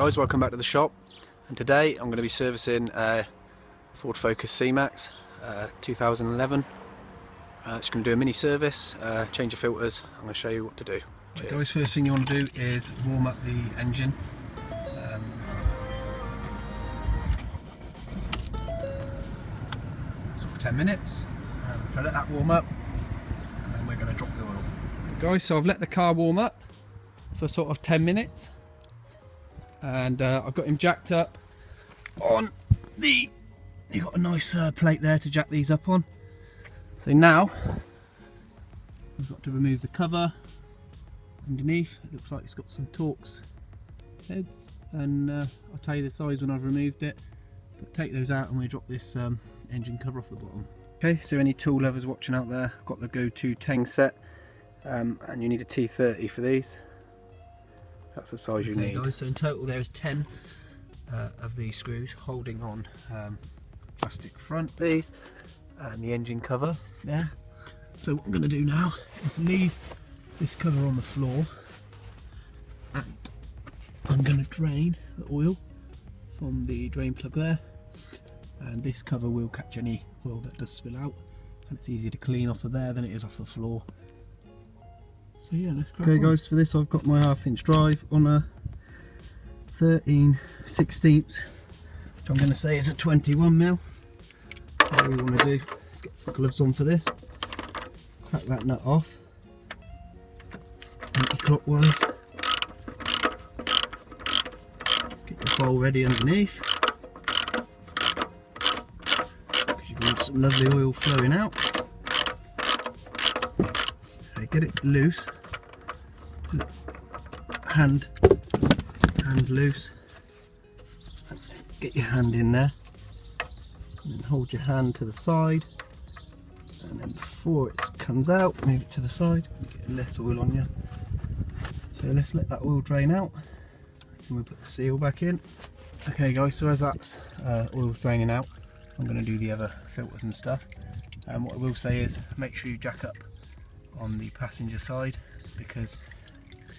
Guys, welcome back to the shop, and today I'm going to be servicing a Ford Focus Cmax 2011. Just going to do a mini service, change the filters. I'm going to show you what to do. Right, guys, first thing you want to do is warm up the engine. Sort of 10 minutes. So let that warm up, and then we're going to drop the oil. Guys, so I've let the car warm up for sort of 10 minutes. And I've got him jacked up on the, you've got a nice plate there to jack these up on. So now we've got to remove the cover underneath. It looks like it's got some Torx heads, and I'll tell you the size when I've removed it. But take those out and we drop this engine cover off the bottom. Okay, so any tool lovers watching out there, I've got the go-to Teng set, and you need a T30 for these. That's the size you need. Guys, so in total there is 10 of these screws holding on plastic front piece and the engine cover there. So what I'm going to do now is leave this cover on the floor, and I'm going to drain the oil from the drain plug there, and this cover will catch any oil that does spill out, and it's easier to clean off of there than it is off the floor. So yeah, let's crack on. Okay guys, for this I've got my 1/2 inch drive on a 13/16, which I'm going to say is a 21mm. What we want to do is get some gloves on for this. Crack that nut off anti-clockwise. Get your bowl ready underneath, because you want some lovely oil flowing out. Get it loose, hand loose, get your hand in there, and then hold your hand to the side, and then before it comes out, move it to the side, and get less oil on you. So let's let that oil drain out, and we'll put the seal back in. Okay guys, so as that's oil's draining out, I'm going to do the other filters and stuff. And what I will say is, make sure you jack up on the passenger side, because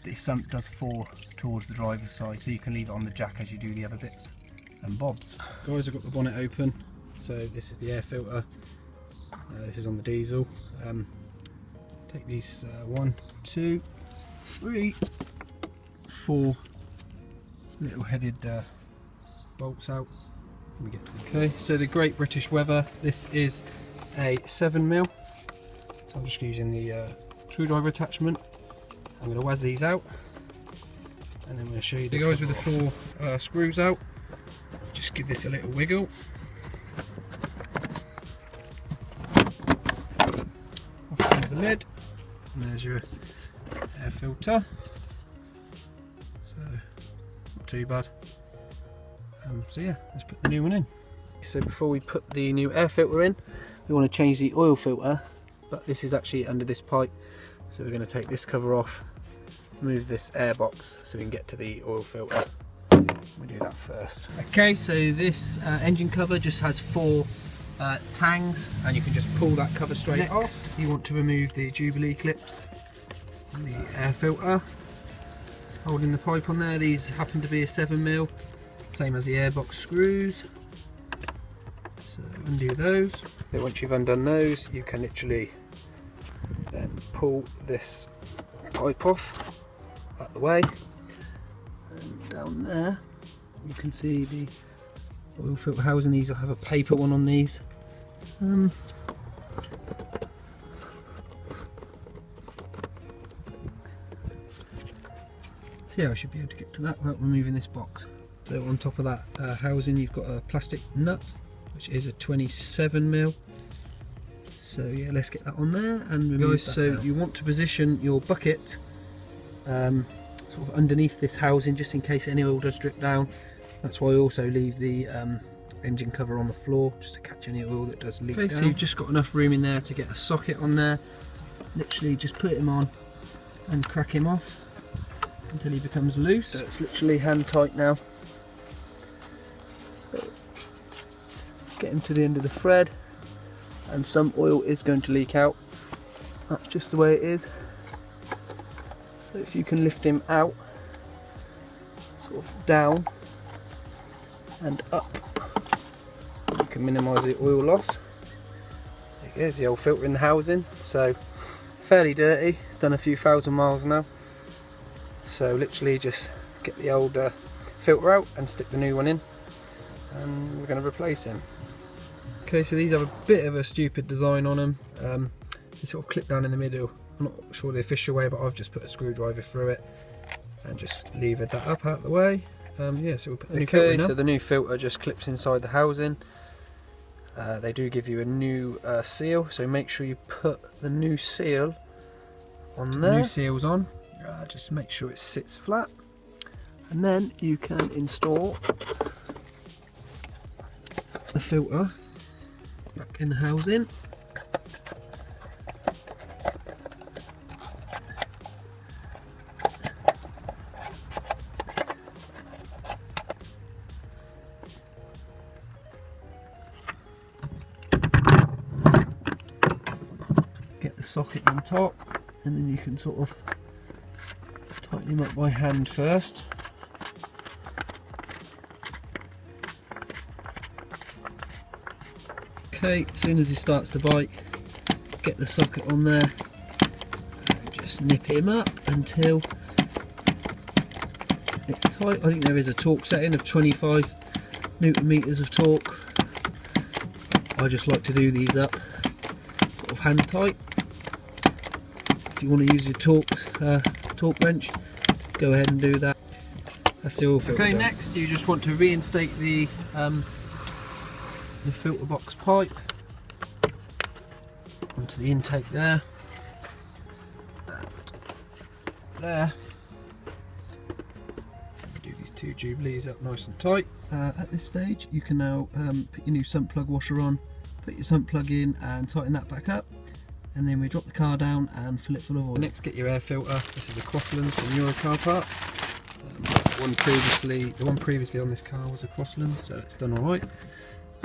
this sump does fall towards the driver's side, so you can leave it on the jack as you do the other bits and bobs. Guys, I've got the bonnet open, so this is the air filter, this is on the diesel. Take these 1, 2, 3, 4 little headed bolts out. Okay, so the Great British Weather, this is a 7mm. So I'm just using the screwdriver attachment. I'm going to waz these out, and then I'm going to show you the guys with the 4 screws out. Just give this a little wiggle. Off comes the lid, and there's your air filter. So not too bad. So yeah, let's put the new one in. So before we put the new air filter in, we want to change the oil filter. But this is actually under this pipe, so we're going to take this cover off, move this air box so we can get to the oil filter. We'll do that first. Okay, so this engine cover just has 4 tangs, and you can just pull that cover straight off. You want to remove the jubilee clips and the air filter holding the pipe on there. These happen to be a 7mm, same as the airbox screws. So undo those. Then once you've undone those, you can literally then pull this pipe off out the way, and down there you can see the oil filter housing. These will have a paper one on these. So yeah, I should be able to get to that without removing this box. So on top of that housing, you've got a plastic nut, which is a 27mm. So yeah, let's get that on there and remove that. So you want to position your bucket sort of underneath this housing, just in case any oil does drip down. That's why I also leave the engine cover on the floor, just to catch any oil that does leak down. So you've just got enough room in there to get a socket on there. Literally just put him on and crack him off until he becomes loose. So it's literally hand tight now. So get him to the end of the thread, and some oil is going to leak out. That's just the way it is. So if you can lift him out sort of down and up. You can minimise the oil loss. Here's the old filter in the housing, so fairly dirty. It's done a few thousand miles now, so literally just get the old filter out and stick the new one in, and we're going to replace him. Okay, so these have a bit of a stupid design on them. They sort of clip down in the middle. I'm not sure the official way, but I've just put a screwdriver through it and just levered that up out of the way. Yeah, so we'll put the new filter in now. So the new filter just clips inside the housing. They do give you a new seal, so make sure you put the new seal on there. New seal's on. Just make sure it sits flat, and then you can install the filter back in the housing. Get the socket on top, and then you can sort of tighten him up by hand first. Okay, as soon as he starts to bite, get the socket on there and just nip him up until it's tight. I think there is a torque setting of 25 Newton meters of torque. I just like to do these up sort of hand tight. If you want to use your torque wrench, go ahead and do that. That's the oil filter. Okay, next you just want to reinstate the filter box pipe onto the intake there. There. Do these two jubilees up nice and tight. At this stage, you can now put your new sump plug washer on, put your sump plug in, and tighten that back up. And then we drop the car down and fill it full of oil. Next, get your air filter. This is a Crossland from your car part. The one previously on this car was a Crossland, so it's done all right.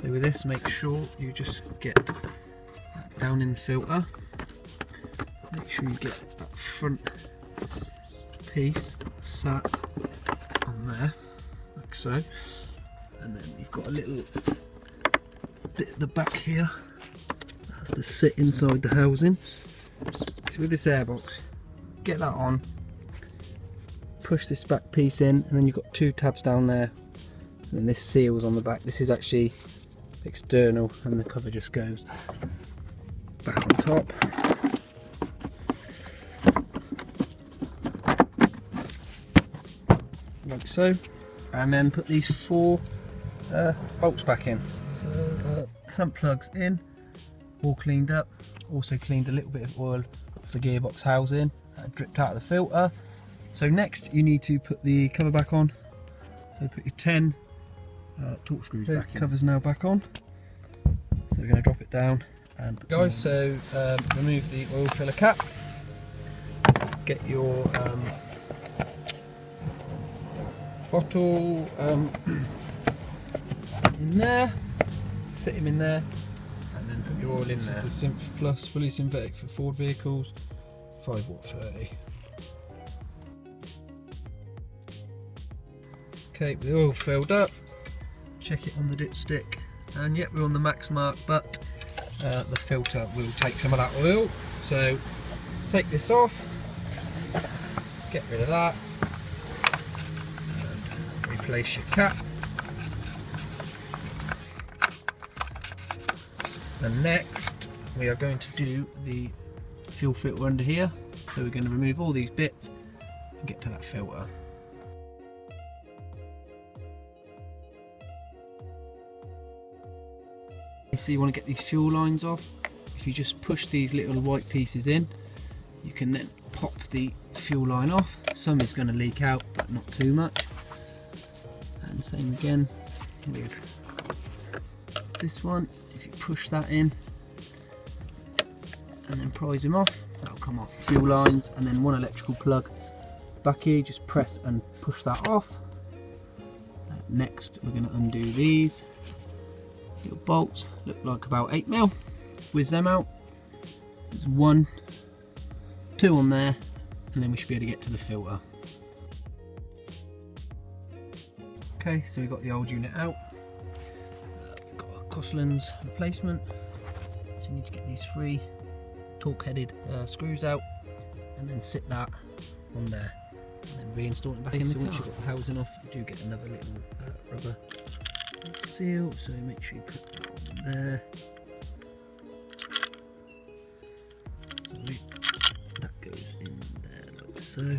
So with this, make sure you just get that down in the filter. Make sure you get that front piece sat on there, like so. And then you've got a little bit at the back here. That's to sit inside the housing. So with this airbox, get that on, push this back piece in, and then you've got two tabs down there, and then this seal's on the back. This is actually external, and the cover just goes back on top. Like so. And then put these four bolts back in. So sump plugs in, all cleaned up. Also cleaned a little bit of oil off the gearbox housing that dripped out of the filter. So next you need to put the cover back on. So put your 10 torque screws back in. Cover's now back on. So we're going to drop it down and put guys, so remove the oil filler cap. Get your bottle in there, sit him in there, and then put your oil in there. This is the Synth Plus fully synthetic for Ford vehicles, 5W30. Okay, the oil filled up, check it on the dipstick, and yep, we're on the max mark, but the filter will take some of that oil. So take this off, get rid of that, and replace your cap. And next we are going to do the fuel filter under here. So we're going to remove all these bits and get to that filter. So you want to get these fuel lines off. If you just push these little white pieces in, you can then pop the fuel line off. Some is going to leak out, but not too much. And same again with this one. If you push that in and then prise them off, that'll come off. Fuel lines, and then one electrical plug back here. Just press and push that off. Next we're going to undo these little bolts, look like about 8mm. Whiz them out. There's 1, 2 on there, and then we should be able to get to the filter. Okay, so we've got the old unit out. We've got a Coslin's replacement. So you need to get these 3 torque-headed screws out and then sit that on there and then reinstall it back in the car. Once you've got the housing off, you do get another little rubber seal, so make sure you put that on there. So that goes in there like so.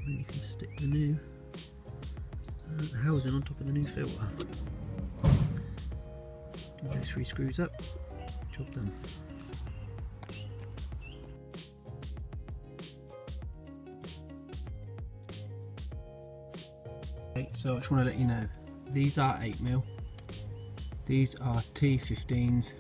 And you can stick the new the housing on top of the new filter. Those 3 screws up, job done. Okay, so I just want to let you know, these are 8mm, these are T15s,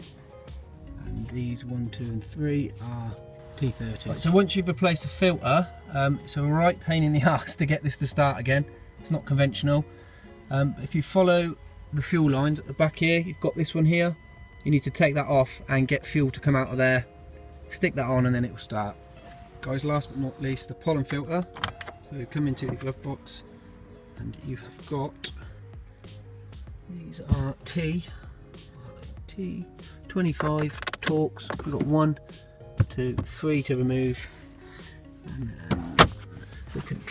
and these 1, 2 and 3 are T30s. Right, so once you've replaced the filter, it's a right pain in the arse to get this to start again. It's not conventional. If you follow the fuel lines at the back here, you've got this one here, you need to take that off and get fuel to come out of there, stick that on, and then it will start. Guys, last but not least, the pollen filter. So come into the glove box and you have got, these are T25 Torques. We've got 1, 2, 3 to remove, and we could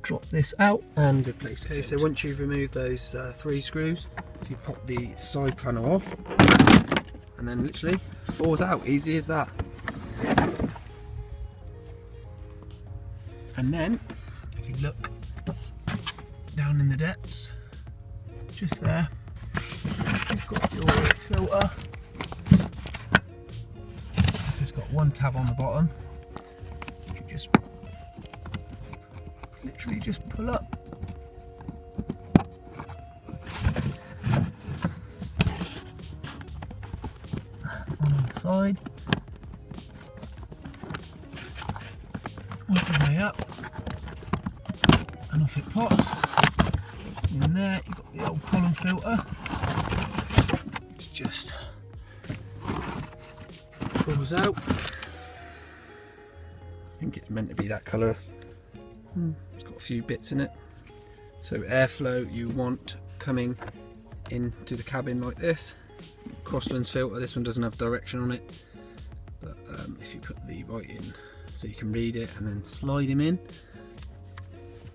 drop this out and replace it. Okay, so once you've removed those 3 screws, if you pop the side panel off, and then literally falls out, easy as that. And then if you look down in the depths, just there, you've got your filter. This has got 1 tab on the bottom. You can just literally just pull up. On the side. Work your way up. And off it pops. In there you've got the old pollen filter. Which just pulls out. I think it's meant to be that colour. It's got a few bits in it. So airflow you want coming into the cabin like this. Crossland's filter, this one doesn't have direction on it, but if you put the right in so you can read it and then slide him in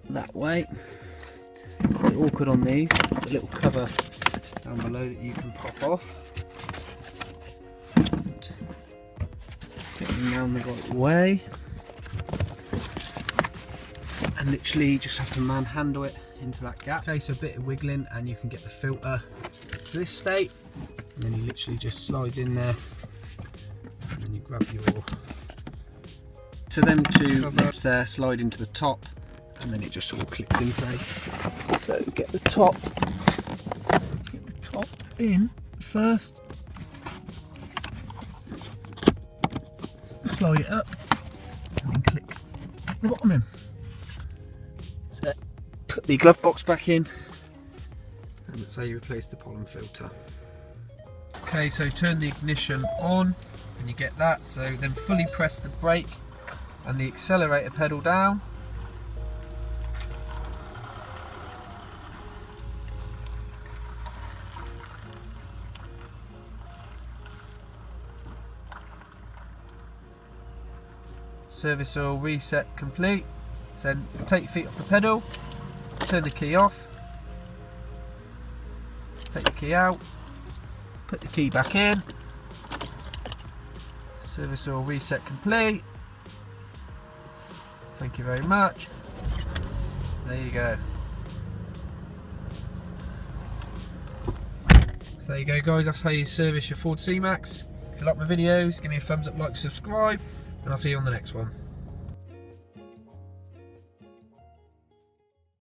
that way. Quite awkward on these, there's a little cover down below that you can pop off. And get him down the right way. And literally just have to manhandle it into that gap. Okay, so a bit of wiggling and you can get the filter to this state, and then you literally just slides in there and then you grab your, so them 2 lips there slide into the top and then it just all clicks in place. So get the top in first, slide it up and then click the bottom in. So put the glove box back in, and that's how you replace the pollen filter. Okay, so turn the ignition on and you get that, so then fully press the brake and the accelerator pedal down. Service oil reset complete. So take your feet off the pedal, turn the key off, take the key out, put the key back in, service oil reset complete. Thank you very much. There you go. So there you go guys, that's how you service your Ford C-Max. If you like my videos, give me a thumbs up, like, subscribe, and I'll see you on the next one.